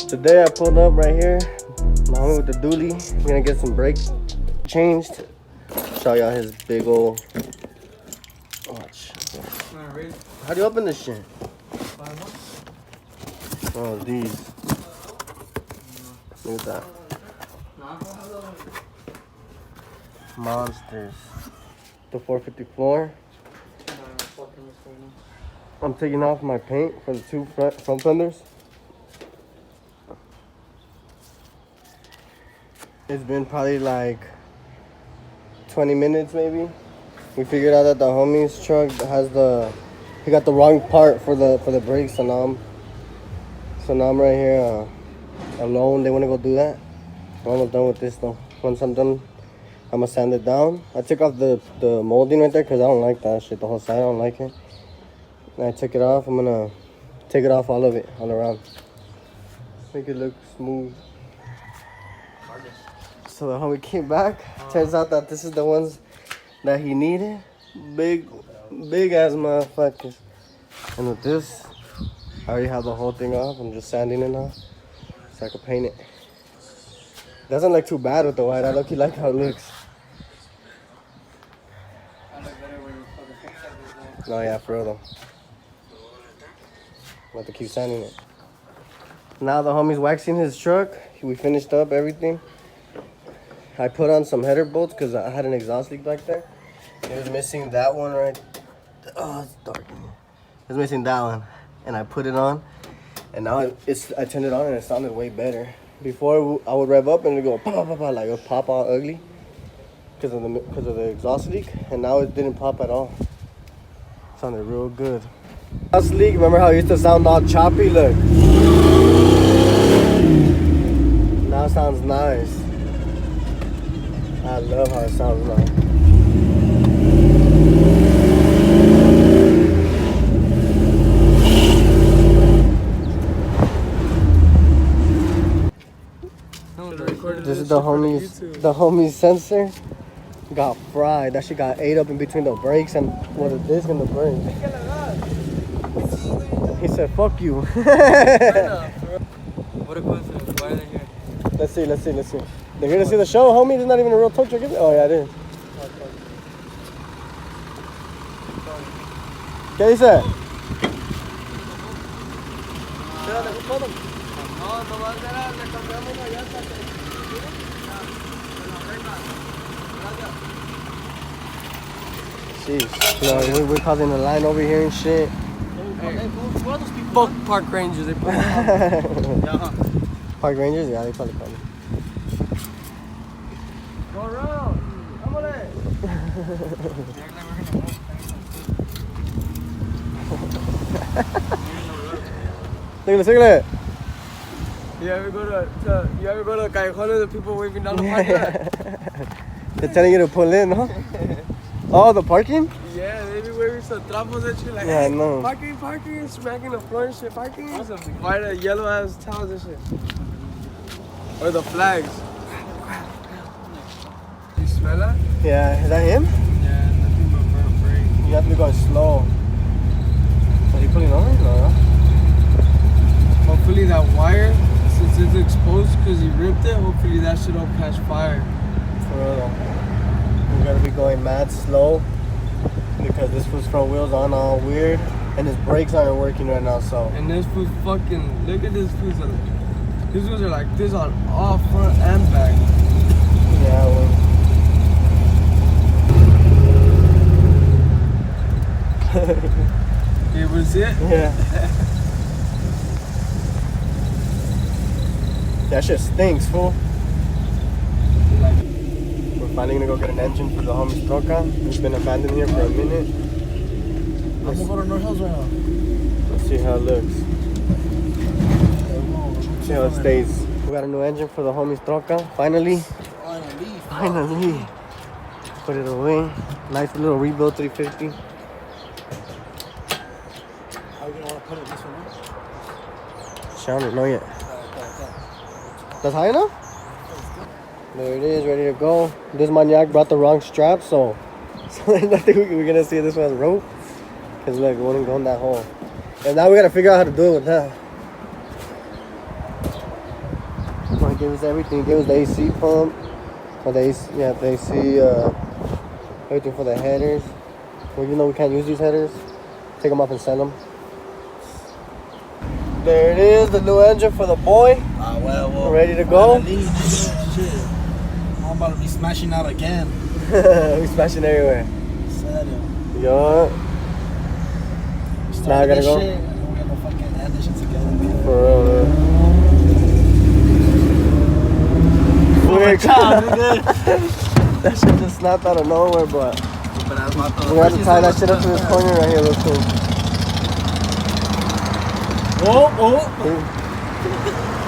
Today I pulled up right here, my homie with the dually. We're gonna get some brakes changed. Show y'all his big old. Watch. How do you open this shit? Oh, these. Look at that. Monsters. The 454. I'm taking off my paint for the two front fenders. It's been probably like 20 minutes maybe. We figured out that the homie's truck has he got the wrong part for the brakes, so now I'm right here alone. They want to go do that. I'm almost done with this though. Once I'm done, I'm gonna sand it down. I took off the molding right there because I don't like that shit. The whole side, I don't like it. And I took it off. I'm gonna take it off all of it, all around. Make it look smooth. So the homie came back. Turns out that this is the ones that he needed. Big ass motherfuckers. And with this, I already have the whole thing off. I'm just sanding it now so I can paint it. Doesn't look too bad with the white. I look like how it looks. No, yeah, for real though. I'm about to keep sanding it. Now the homie's waxing his truck. We finished up everything. I put on some header bolts because I had an exhaust leak back there. It was missing that one right. Oh, it's dark in here. It was missing that one, and I put it on, and now I turned it on and it sounded way better. Before I would rev up and it would go pop, pop, pop, like it would pop all ugly because of the exhaust leak, and now it didn't pop at all. It sounded real good. Exhaust leak. Remember how it used to sound all choppy? Look. Now it sounds nice. I love how it sounds now. This is the homie's sensor. Got fried. That shit got ate up in between the brakes and the disc and the brake. He said, "Fuck you." What a coincidence. Why are they here? Let's see. They're here to see the show, homie. It's not even a real tow truck, is it? Oh, yeah, it is. ¿Qué dice? Jeez. No, we're causing a line over here and shit. Fuck park rangers. They put Park rangers? Yeah, they probably call me. Go around. Síguele. You ever go to Callejón and the people waving down the parking lot? They're telling you to pull in, huh? Oh, the parking? Yeah, they be waving some trapos at you like, yeah, hey, I know. Parking, smacking the floor and shit, parking. Why the yellow ass towels and shit? Or the flags. You smell that? Yeah, is that him? Yeah, nothing but burnt brake. You have to be going slow. Are you pulling over? No. Hopefully that wire, since it's exposed because he ripped it, hopefully that shit don't catch fire. For real. We gotta be going mad slow because this fool's front wheels on all weird and his brakes aren't working right now, so. And this fool fucking, look at this fool's, these ones are like this on all front and back. Yeah, well. You able to see it? Yeah. That shit stinks, fool. We're finally gonna go get an engine for the homie's troca. It's been abandoned here for a minute. I'm gonna go to North Hills right now. Let's see how it looks. See how it stays. We got a new engine for the homie's troca. Finally. Put it away. Nice little rebuild 350. How you gonna want to put it this one? I don't know yet. That's high enough? There it is, ready to go. This maniac brought the wrong strap, so there's nothing we're gonna see this one's rope. Cause look, it wouldn't go in that hole. And now we gotta figure out how to do it with that. gave us everything. He gave us the AC pump. Or the AC, yeah, the AC, everything for the headers. Well, you know we can't use these headers. Take them off and sell them. There it is, the new engine for the boy. Well, ready to go? Shit. I'm about to be smashing out again. We smashing everywhere. Yo. Now I gotta go. Shit. We're gonna fucking end this shit together. For real, man. That shit just snapped out of nowhere, but we have to tie that shit up to this corner right here real quick.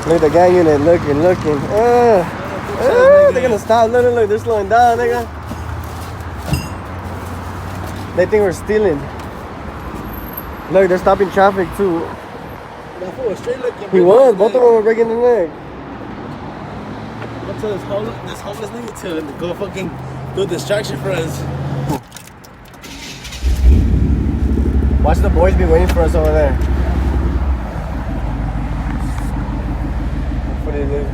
Look at the gang unit looking. They're gonna stop. Look, they're slowing down, nigga. They think we're stealing. Look, they're stopping traffic too. He was, both of them were breaking the neck. What's this homeless nigga to go fucking do a distraction for us? Watch the boys be waiting for us over there. Hopefully they good.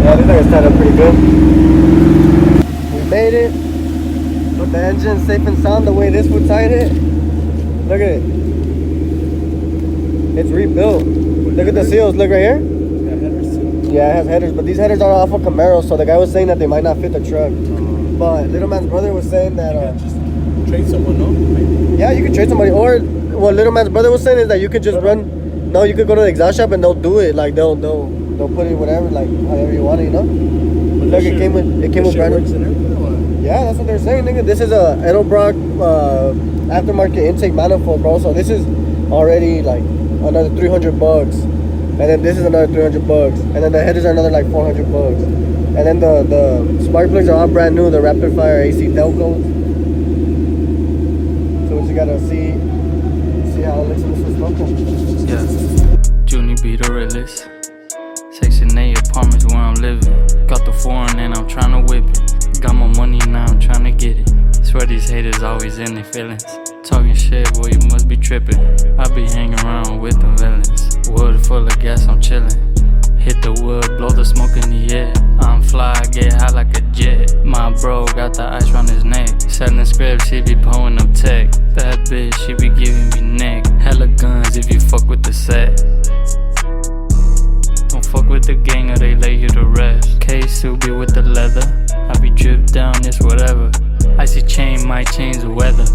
Yeah, this thing is tied up pretty good. We made it. Put the engine safe and sound the way this would tied it. Look at it. It's rebuilt. Look at the seals. Look right here. Yeah, it has headers, but these headers are off of Camaro, so the guy was saying that they might not fit the truck. But Little Man's brother was saying that Just trade someone, no? yeah, you could trade somebody, or what Little Man's brother was saying is that you could just run. No, you could go to the exhaust shop and they'll do it. Like they'll put it whatever, like however you want it, you know. Look, it came with brand new. Yeah, that's what they're saying, nigga. This is a Edelbrock aftermarket intake manifold, bro. So this is already like another $300. And then this is another $300, and then the headers are another like $400, and then the spark plugs are all brand new, the Rapid Fire AC Delcos. So we just gotta see how it looks in this smoker. Yeah, Junie be the realest. Section 8 apartments where I'm living. Got the foreign and I'm tryna whip it. Got my money now, I'm tryna get it. Swear these haters always in their feelings. Talking shit, boy, you must be tripping. I be hanging around with them villains. Wood full of gas, I'm chillin'. Hit the wood, blow the smoke in the air. I'm fly, get high like a jet. My bro got the ice round his neck. Selling scripts, he be pulling up tech. Bad bitch, she be giving me neck. Hella guns if you fuck with the set. Don't fuck with the gang or they lay you to rest. K-Sue be with the leather. I be dripped down, it's whatever. Icy chain, my chain's the weather.